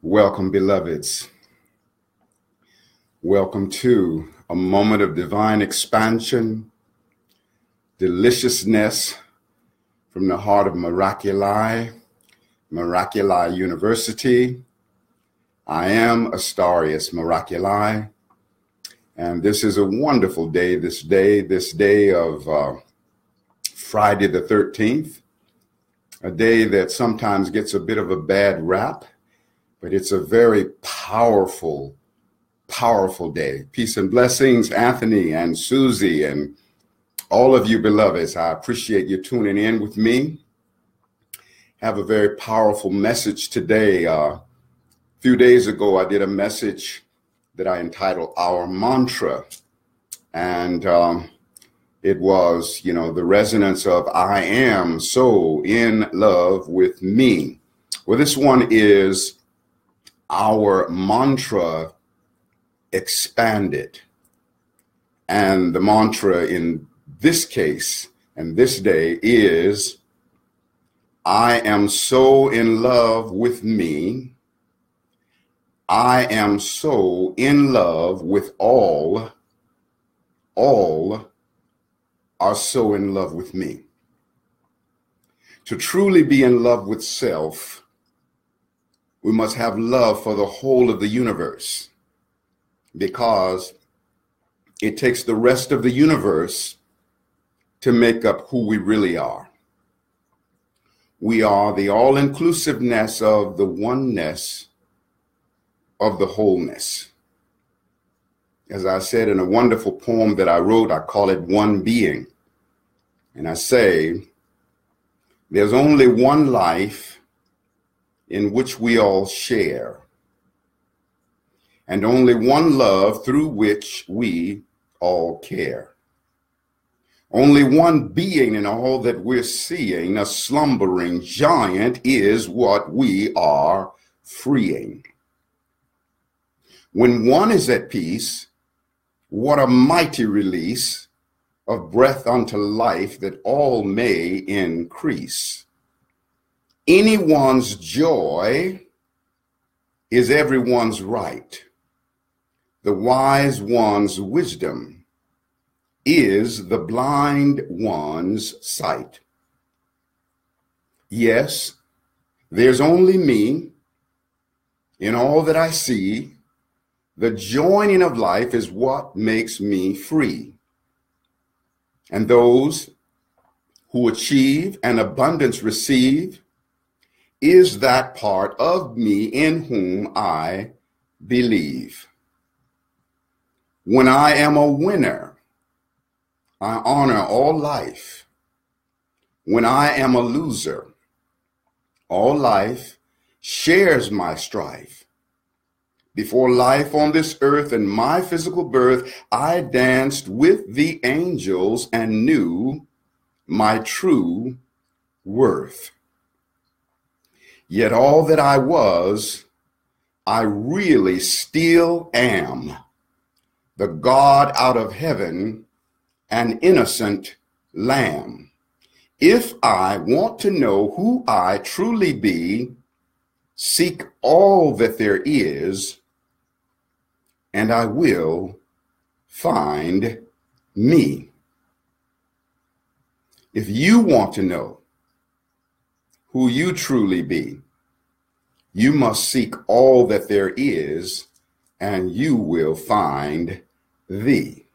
Welcome, beloveds. Welcome to a moment of divine expansion, deliciousness from the heart of Miraculi University. I am Astarius Miraculi, and this is a wonderful day, this day of Friday the 13th, a day that sometimes gets a bit of a bad rap, but it's a very powerful day. Peace and blessings, Anthony and Susie and all of you beloveds. I appreciate you tuning in with me. Have a very powerful message today. A few days ago, I did a message that I entitled Our Mantra. And it was, the resonance of I am so in love with me. Well, this one is our mantra expanded. And the mantra in this case and this day is, I am so in love with me. I am so in love with all. All are so in love with me. To truly be in love with self, we must have love for the whole of the universe, because it takes the rest of the universe to make up who we really are. We are the all-inclusiveness of the oneness of the wholeness. As I said in a wonderful poem that I wrote, I call it One Being. And I say, there's only one life in which we all share, and only one love through which we all care. Only one being in all that we're seeing, a slumbering giant, is what we are freeing. When one is at peace, what a mighty release of breath unto life that all may increase. Anyone's joy is everyone's right. The wise one's wisdom is the blind one's sight. Yes, there's only me in all that I see. The joining of life is what makes me free. And those who achieve and abundance receive is that part of me in whom I believe. When I am a winner, I honor all life. When I am a loser, all life shares my strife. Before life on this earth and my physical birth, I danced with the angels and knew my true worth. Yet all that I was, I really still am. The God out of heaven, an innocent lamb. If I want to know who I truly be, seek all that there is, and I will find me. If you want to know who you truly be, you must seek all that there is, and you will find thee.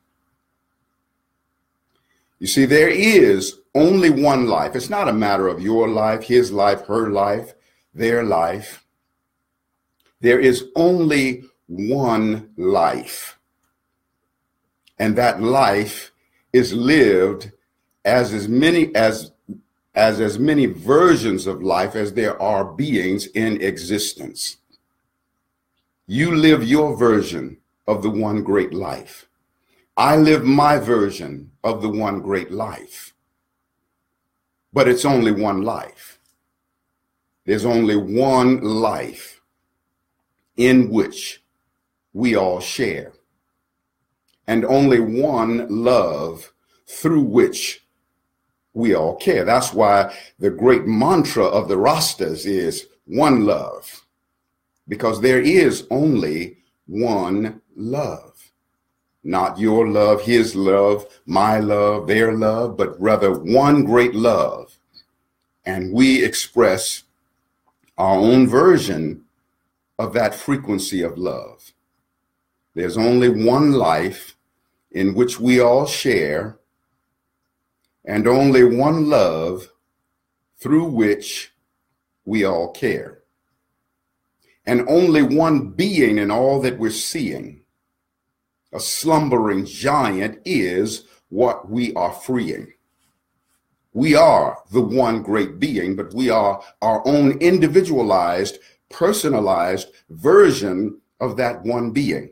You see, there is only one life. It's not a matter of your life, his life, her life, their life. There is only one life. And that life is lived as many versions of life as there are beings in existence. You live your version of the one great life. I live my version of the one great life. But it's only one life. There's only one life in which we all share, and only one love through which we all care. That's why the great mantra of the Rastas is one love, because there is only one love. Not your love, his love, my love, their love, but rather one great love. And we express our own version of that frequency of love. There's only one life in which we all share, and only one love through which we all care. And only one being in all that we're seeing. A slumbering giant is what we are freeing. We are the one great being, but we are our own individualized, personalized version of that one being.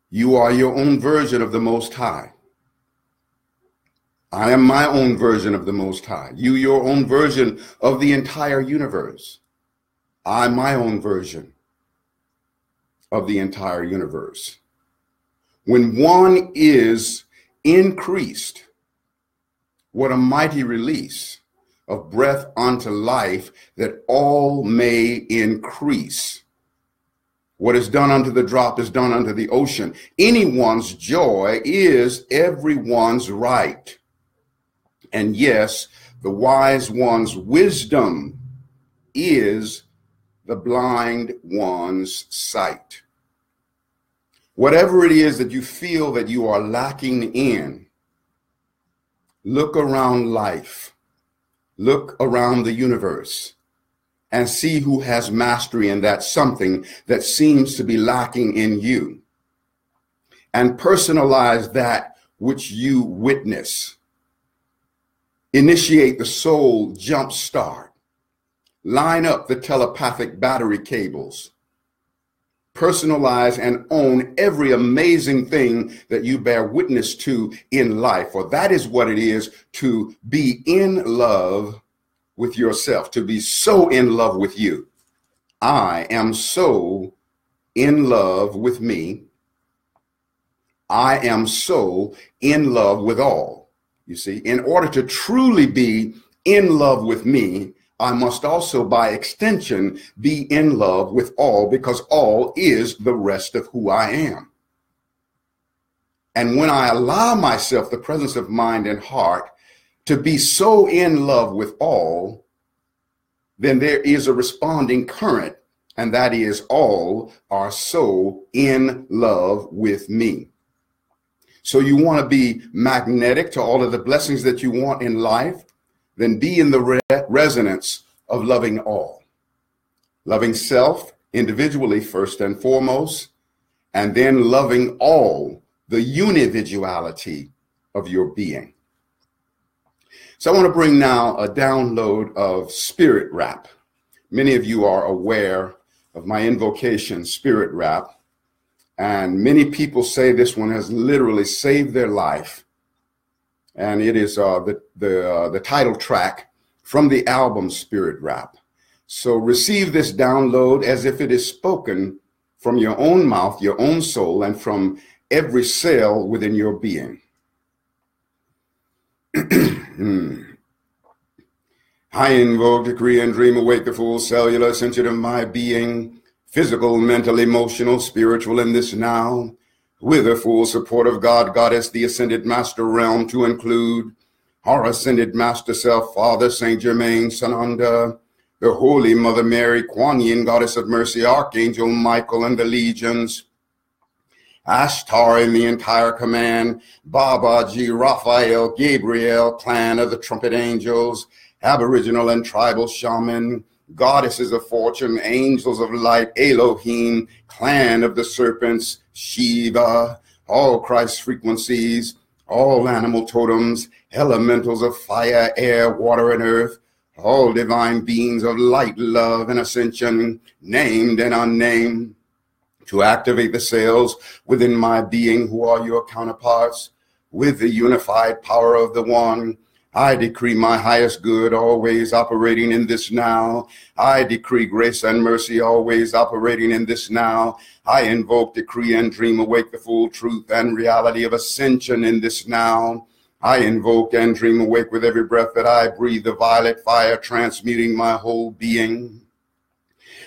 You are your own version of the Most High. I am my own version of the Most High. You, your own version of the entire universe. I, my own version of the entire universe. When one is increased, what a mighty release of breath unto life, that all may increase. What is done unto the drop is done unto the ocean. Anyone's joy is everyone's right. And yes, the wise one's wisdom is the blind one's sight. Whatever it is that you feel that you are lacking in, look around life, look around the universe, and see who has mastery in that something that seems to be lacking in you. And personalize that which you witness. Initiate the soul jump start. Line up the telepathic battery cables. Personalize and own every amazing thing that you bear witness to in life. For that is what it is to be in love with yourself, to be so in love with you. I am so in love with me. I am so in love with all. You see, in order to truly be in love with me, I must also, by extension, be in love with all, because all is the rest of who I am. And when I allow myself the presence of mind and heart to be so in love with all, then there is a responding current, and that is all are so in love with me. So you want to be magnetic to all of the blessings that you want in life, then be in the resonance of loving all. Loving self individually first and foremost, and then loving all, the unividuality of your being. So I want to bring now a download of Spirit Rap. Many of you are aware of my invocation, Spirit Rap, and many people say this one has literally saved their life. And it is the title track from the album Spirit Rap. So receive this download as if it is spoken from your own mouth, your own soul, and from every cell within your being. I invoke, decree, and dream awake the full cellular sensitive of my being, physical, mental, emotional, spiritual in this now, with the full support of God, Goddess, the Ascended Master Realm, to include our Ascended Master Self, Father Saint Germain, Sananda, the Holy Mother Mary, Kuan Yin, Goddess of Mercy, Archangel Michael, and the legions, Ashtar and the entire command, Babaji, Raphael, Gabriel, clan of the trumpet angels, Aboriginal and tribal shaman, goddesses of fortune, angels of light, Elohim, clan of the serpents, Shiva, all Christ frequencies, all animal totems, elementals of fire, air, water, and earth, all divine beings of light, love, and ascension, named and unnamed, to activate the cells within my being who are your counterparts, with the unified power of the one. I decree my highest good always operating in this now. I decree grace and mercy always operating in this now. I invoke, decree, and dream awake the full truth and reality of ascension in this now. I invoke and dream awake with every breath that I breathe the violet fire transmuting my whole being.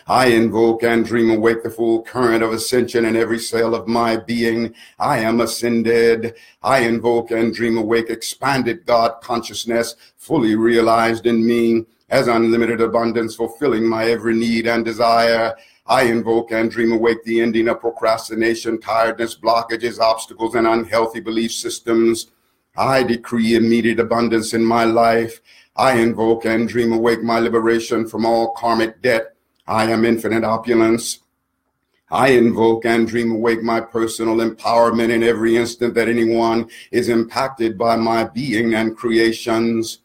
I invoke and dream awake the full current of ascension in every cell of my being. I am ascended. I invoke and dream awake expanded God consciousness fully realized in me as unlimited abundance fulfilling my every need and desire. I invoke and dream awake the ending of procrastination, tiredness, blockages, obstacles, and unhealthy belief systems. I decree immediate abundance in my life. I invoke and dream awake my liberation from all karmic debt. I am infinite opulence. I invoke and dream awake my personal empowerment in every instant that anyone is impacted by my being and creations.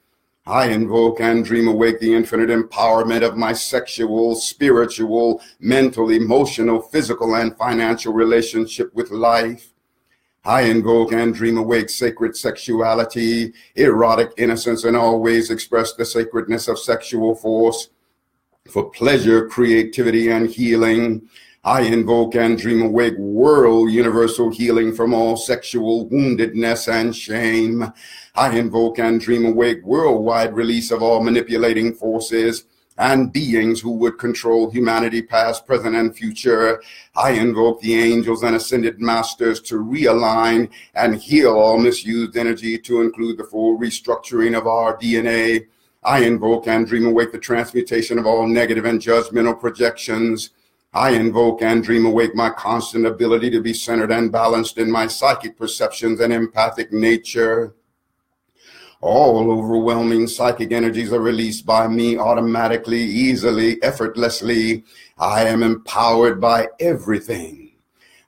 I invoke and dream awake the infinite empowerment of my sexual, spiritual, mental, emotional, physical, and financial relationship with life. I invoke and dream awake sacred sexuality, erotic innocence, and always express the sacredness of sexual force for pleasure, creativity, and healing. I invoke and dream awake world universal healing from all sexual woundedness and shame. I invoke and dream awake worldwide release of all manipulating forces and beings who would control humanity past, present, and future. I invoke the angels and ascended masters to realign and heal all misused energy to include the full restructuring of our DNA. I invoke and dream awake the transmutation of all negative and judgmental projections. I invoke and dream awake my constant ability to be centered and balanced in my psychic perceptions and empathic nature. All overwhelming psychic energies are released by me automatically, easily, effortlessly. I am empowered by everything.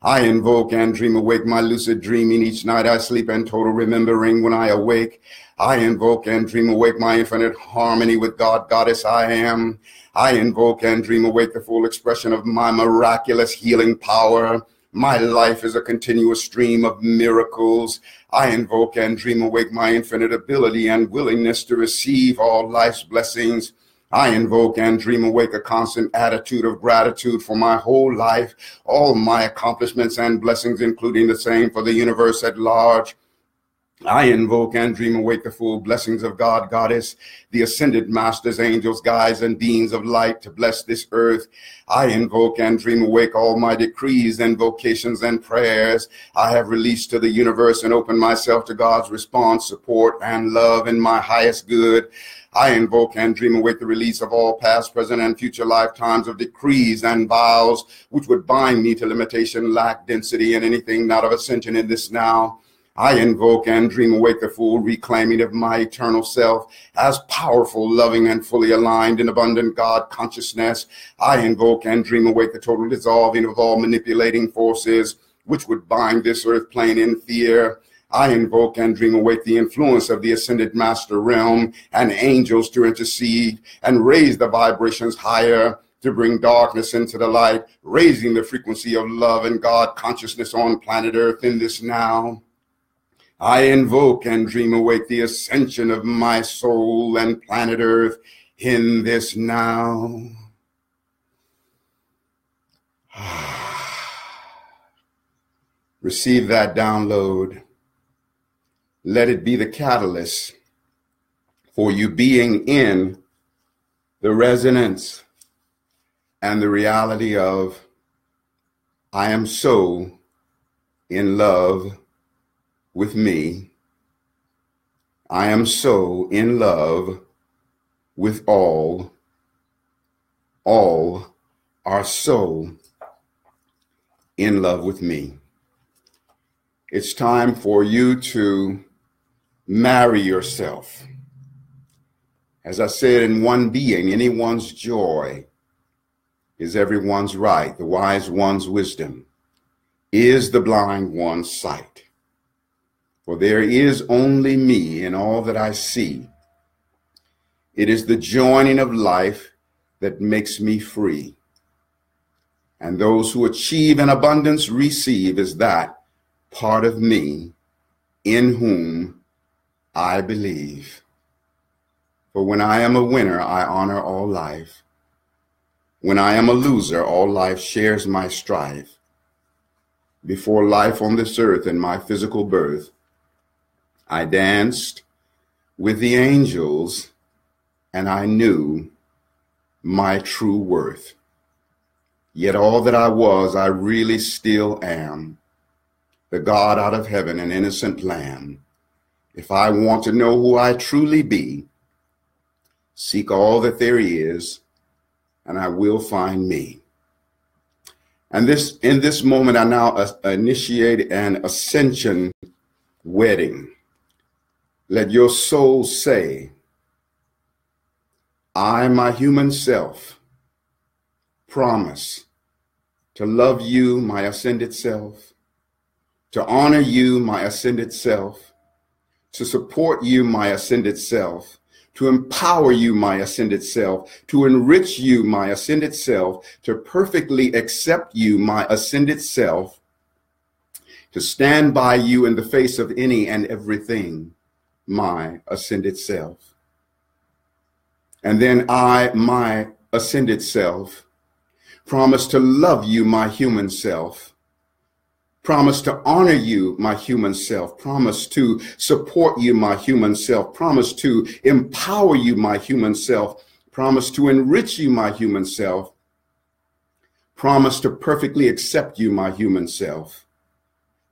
I invoke and dream awake my lucid dreaming each night I sleep and total remembering when I awake. I invoke and dream awake my infinite harmony with God, Goddess I am. I invoke and dream awake the full expression of my miraculous healing power. My life is a continuous stream of miracles. I invoke and dream awake my infinite ability and willingness to receive all life's blessings. I invoke and dream awake a constant attitude of gratitude for my whole life, all my accomplishments and blessings, including the same for the universe at large. I invoke and dream awake the full blessings of God, Goddess, the ascended masters, angels, guides, and beings of light to bless this earth. I invoke and dream awake all my decrees, invocations, and prayers I have released to the universe and open myself to God's response, support, and love in my highest good. I invoke and dream awake the release of all past, present, and future lifetimes of decrees and vows which would bind me to limitation, lack, density, and anything not of ascension in this now. I invoke and dream awake the full reclaiming of my eternal self as powerful, loving, and fully aligned in abundant God consciousness. I invoke and dream awake the total dissolving of all manipulating forces which would bind this earth plane in fear. I invoke and dream awake the influence of the ascended master realm and angels to intercede and raise the vibrations higher to bring darkness into the light, raising the frequency of love and God consciousness on planet earth in this now. I invoke and dream awake the ascension of my soul and planet earth in this now. Receive that download. Let it be the catalyst for you being in the resonance and the reality of I am so in love with me. I am so in love with all. All are so in love with me. It's time for you to marry yourself. As I said, in one being, anyone's joy is everyone's right. The wise one's wisdom is the blind one's sight. For there is only me in all that I see. It is the joining of life that makes me free. And those who achieve in abundance receive is that part of me in whom I believe. For when I am a winner, I honor all life. When I am a loser, all life shares my strife. Before life on this earth and my physical birth, I danced with the angels, and I knew my true worth. Yet all that I was, I really still am. The God out of heaven, an innocent lamb. If I want to know who I truly be, seek all that there is, and I will find me. And in this moment, I now initiate an ascension wedding. Let your soul say, I, my human self, promise to love you, my ascended self, to honor you, my ascended self, to support you, my ascended self, to empower you, my ascended self, to enrich you, my ascended self, to perfectly accept you, my ascended self, to stand by you in the face of any and everything, my ascended self. And then I, my ascended self, promise to love you, my human self, promise to honor you, my human self, promise to support you, my human self, promise to empower you, my human self, promise to enrich you, my human self, promise to perfectly accept you, my human self,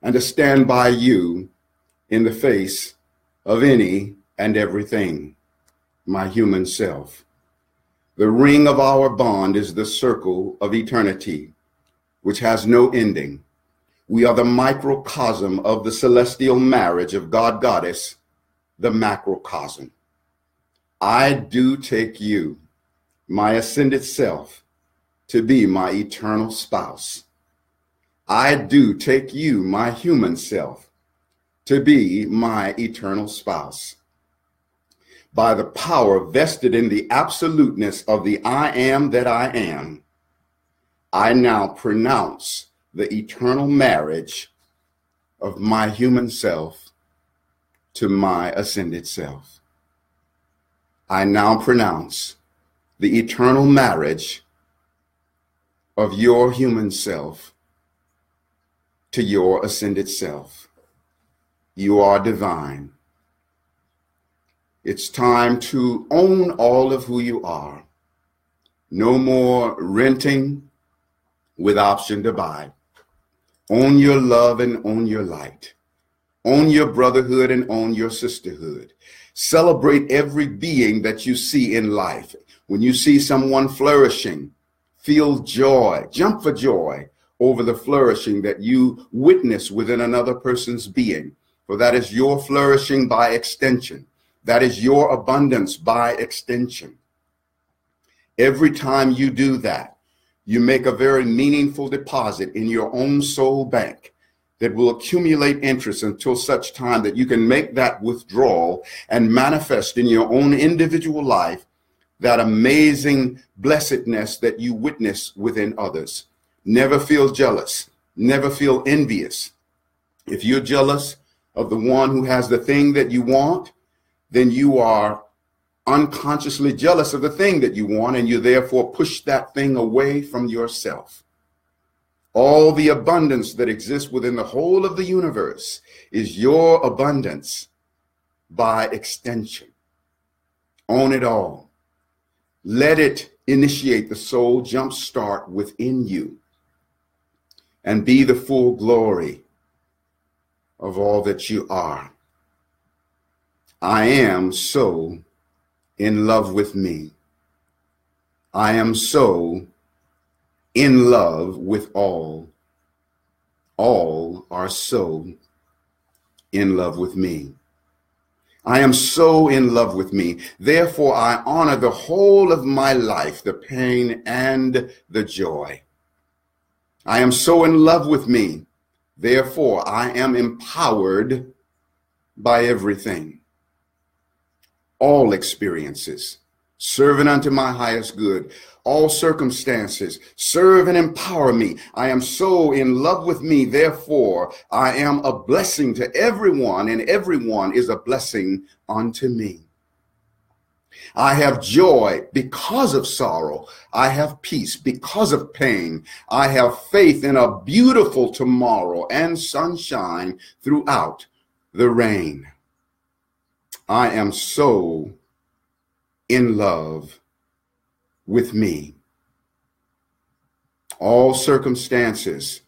and to stand by you in the face of any and everything, my human self. The ring of our bond is the circle of eternity, which has no ending. We are the microcosm of the celestial marriage of God, Goddess, the macrocosm. I do take you, my ascended self, to be my eternal spouse. I do take you, my human self, to be my eternal spouse. By the power vested in the absoluteness of the I am that I am, I now pronounce the eternal marriage of my human self to my ascended self. I now pronounce the eternal marriage of your human self to your ascended self. You are divine. It's time to own all of who you are. No more renting with option to buy. Own your love and own your light. Own your brotherhood and own your sisterhood. Celebrate every being that you see in life. When you see someone flourishing, feel joy, jump for joy over the flourishing that you witness within another person's being. For that is your flourishing by extension. That is your abundance by extension. Every time you do that, you make a very meaningful deposit in your own soul bank that will accumulate interest until such time that you can make that withdrawal and manifest in your own individual life that amazing blessedness that you witness within others. Never feel jealous. Never feel envious. If you're jealous of the one who has the thing that you want, then you are unconsciously jealous of the thing that you want, and you therefore push that thing away from yourself. All the abundance that exists within the whole of the universe is your abundance by extension. Own it all. Let it initiate the soul jumpstart within you and be the full glory of all that you are. I am so in love with me. I am so in love with all. All are so in love with me. I am so in love with me. Therefore, I honor the whole of my life, the pain and the joy. I am so in love with me. Therefore, I am empowered by everything. All experiences, serving unto my highest good. All circumstances, serve and empower me. I am so in love with me. Therefore, I am a blessing to everyone, and everyone is a blessing unto me. I have joy because of sorrow. I have peace because of pain. I have faith in a beautiful tomorrow and sunshine throughout the rain. I am so in love with me. All circumstances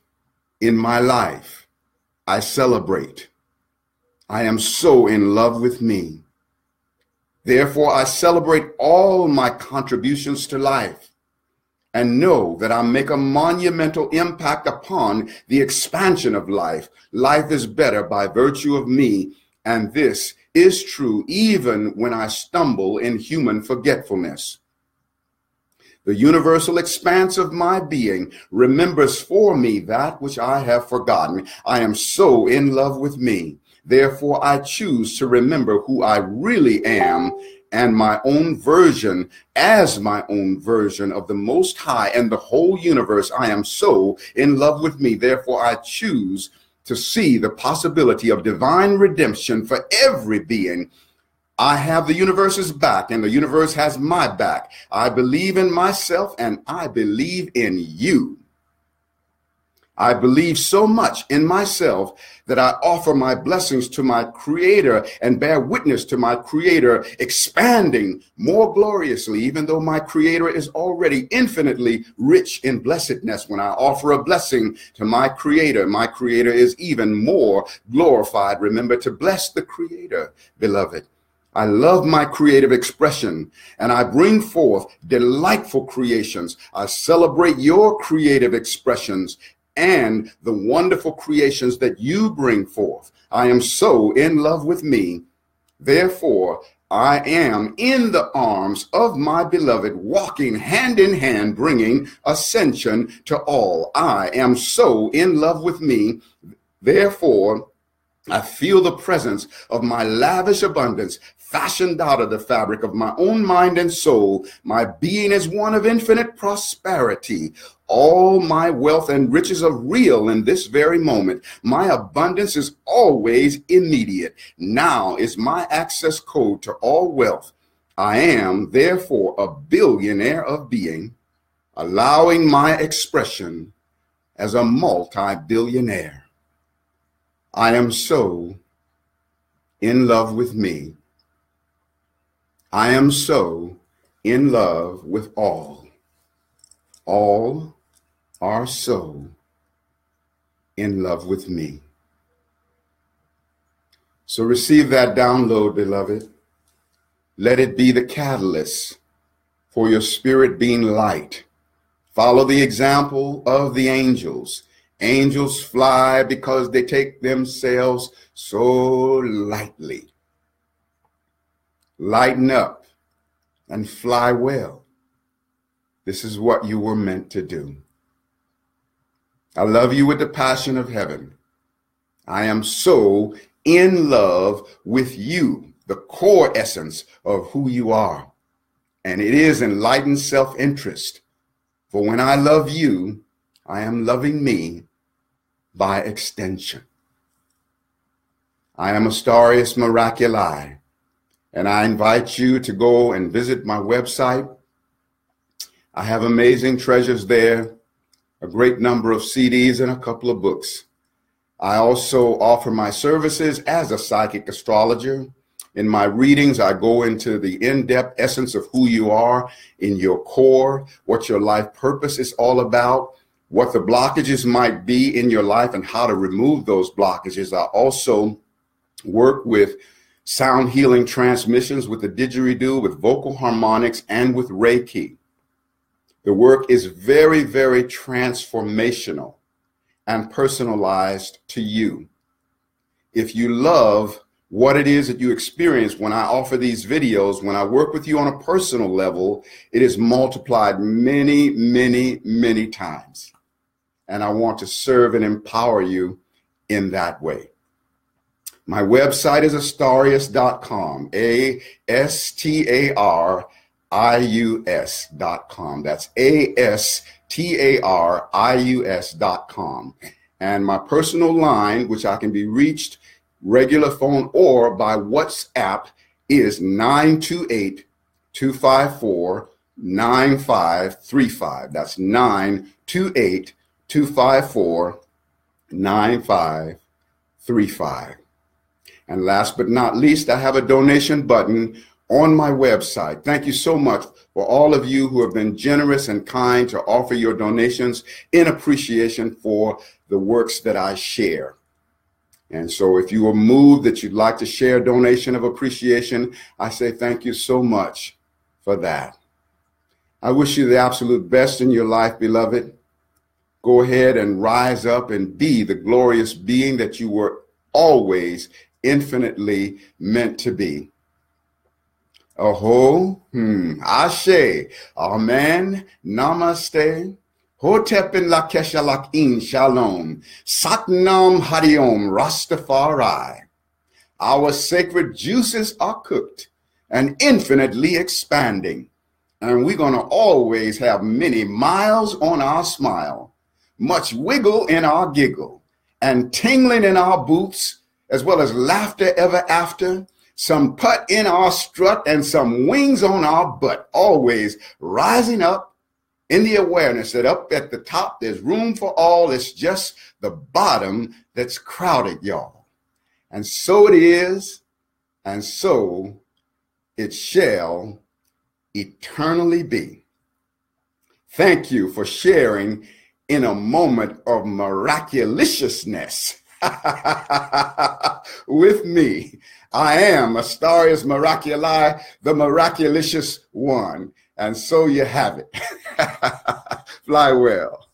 in my life, I celebrate. I am so in love with me. Therefore, I celebrate all my contributions to life and know that I make a monumental impact upon the expansion of life. Life is better by virtue of me, and this is true even when I stumble in human forgetfulness. The universal expanse of my being remembers for me that which I have forgotten. I am so in love with me. Therefore, I choose to remember who I really am and my own version as my own version of the Most High and the whole universe. I am so in love with me. Therefore, I choose to see the possibility of divine redemption for every being. I have the universe's back and the universe has my back. I believe in myself and I believe in you. I believe so much in myself that I offer my blessings to my Creator and bear witness to my Creator expanding more gloriously, even though my Creator is already infinitely rich in blessedness. When I offer a blessing to my Creator is even more glorified. Remember to bless the Creator, beloved. I love my creative expression and I bring forth delightful creations. I celebrate your creative expressions and the wonderful creations that you bring forth. I am so in love with me. Therefore, I am in the arms of my beloved, walking hand in hand, bringing ascension to all. I am so in love with me. Therefore, I feel the presence of my lavish abundance fashioned out of the fabric of my own mind and soul. My being is one of infinite prosperity. All my wealth and riches are real in this very moment. My abundance is always immediate. Now is my access code to all wealth. I am, therefore, a billionaire of being, allowing my expression as a multi-billionaire. I am so in love with me. I am so in love with all. All are so in love with me. So receive that download, beloved. Let it be the catalyst for your spirit being light. Follow the example of the angels. Angels fly because they take themselves so lightly. Lighten up and fly well. This is what you were meant to do. I love you with the passion of heaven. I am so in love with you, the core essence of who you are. And it is enlightened self-interest. For when I love you, I am loving me by extension. I am Astarius Miraculi, and I invite you to go and visit my website. I have amazing treasures there, a great number of CDs and a couple of books. I also offer my services as a psychic astrologer. In my readings, I go into the in-depth essence of who you are in your core, what your life purpose is all about, what the blockages might be in your life and how to remove those blockages. I also work with sound healing transmissions with the didgeridoo, with vocal harmonics, and with Reiki. The work is very, very transformational and personalized to you. If you love what it is that you experience when I offer these videos, when I work with you on a personal level, it is multiplied many, many, many times. And I want to serve and empower you in that way. My website is astarius.com, ASTARIUS.com. That's ASTARIUS.com. And my personal line, which I can be reached regular phone or by WhatsApp, is 928-254-9535. That's 928-254-9535. And last but not least, I have a donation button on my website. Thank you so much for all of you who have been generous and kind to offer your donations in appreciation for the works that I share. And so if you are moved that you'd like to share a donation of appreciation, I say thank you so much for that. I wish you the absolute best in your life, beloved. Go ahead and rise up and be the glorious being that you were always infinitely meant to be. Aho, Ashe, Amen, Namaste, Hotepin Lakesha Lakin Shalom, Satnam Hariom Rastafari. Our sacred juices are cooked and infinitely expanding, and we're going to always have many miles on our smile, much wiggle in our giggle, and tingling in our boots, as well as laughter ever after, some putt in our strut and some wings on our butt, always rising up in the awareness that up at the top there's room for all. It's just the bottom that's crowded, y'all. And so it is, and so it shall eternally be. Thank you for sharing in a moment of miraculousness with me. I am Astarius Miraculi, the miraculous one. And so you have it. Fly well.